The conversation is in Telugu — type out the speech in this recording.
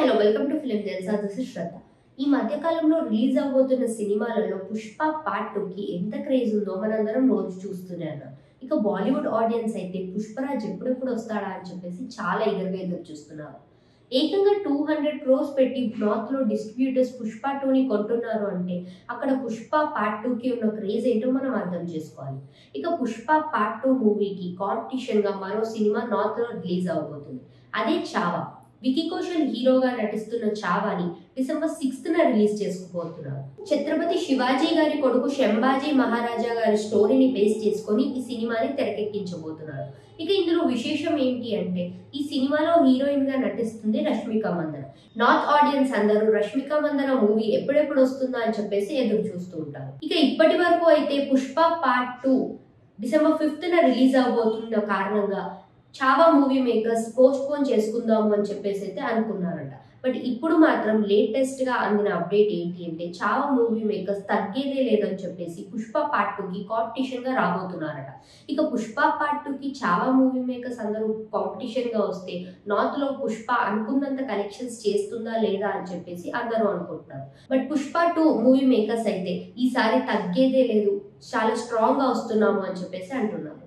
హలో వెల్కమ్ టు ఫిలిం తెలుసా. దిస్ ఇస్ శ్రద్ధ. ఈ మధ్య కాలంలో రిలీజ్ అవబోతున్న సినిమాలలో పుష్ప పార్ట్ 2 కి ఎంత క్రేజ్ ఉందో మనందరం రోజు చూస్తూనే ఉన్నాం. ఇక బాలీవుడ్ ఆడియన్స్ అయితే పుష్పరాజ్ ఎప్పుడెప్పుడు వస్తాడా అని చెప్పేసి చాలా ఈగర్గా ఎదురు చూస్తున్నారు. ఏకంగా 200 crores పెట్టి నార్త్ లో డిస్ట్రిబ్యూటర్స్ పుష్ప 2ని కొంటున్నారు అంటే అక్కడ పుష్ప పార్ట్ 2 కి ఉన్న క్రేజ్ ఏంటో మనం అర్థం చేసుకోవాలి. ఇక పుష్ప పార్ట్ 2 మూవీకి కాంపిటీషన్ గా మరో సినిమా నార్త్ లో రిలీజ్ అవబోతుంది. అదే చావా. వికీ కౌశల్ హీరోగా నటిస్తున్న చావాని డిసెంబర్ 6th రిలీజ్ చేసుకోబోతున్నారు. ఛత్రపతి శివాజీ గారి కొడుకు శంభాజీ మహారాజా గారి స్టోరీని బేస్ చేసుకొని ఈ సినిమాని తెరకెక్కించబోతున్నారు. ఇక ఇందులో విశేషం ఏంటి అంటే ఈ సినిమాలో హీరోయిన్ గా నటిస్తుంది రష్మిక మందన. నార్త్ ఆడియన్స్ అందరూ రష్మిక మందన మూవీ ఎప్పుడెప్పుడు వస్తుందా అని చెప్పేసి ఎదురు చూస్తూ ఉంటారు. ఇక ఇప్పటి వరకు అయితే Pushpa part 2 December 5th release అవబోతున్న కారణంగా Chhaava movie makers post phone చేసుకుందాము అని చెప్పేసి అయితే అనుకున్నారట. బట్ ఇప్పుడు మాత్రం లేటెస్ట్ గా అందిన అప్డేట్ ఏంటి అంటే చావా మూవీ మేకర్స్ తగ్గేదే లేదని చెప్పేసి పుష్ప పార్ట్ 2కి కాంపిటీషన్ గా రాబోతున్నారట. ఇక పుష్ప పార్ట్ 2కి చావా మూవీ మేకర్స్ అందరూ కాంపిటీషన్ గా వస్తే నార్త్ లో పుష్ప అనుకున్నంత కలెక్షన్స్ చేస్తుందా లేదా అని చెప్పేసి అందరూ అనుకుంటున్నారు. బట్ పుష్ప 2 మూవీ మేకర్స్ అయితే ఈసారి తగ్గేదే లేదు, చాలా స్ట్రాంగ్ గా వస్తున్నాము అని చెప్పేసి అంటున్నారు.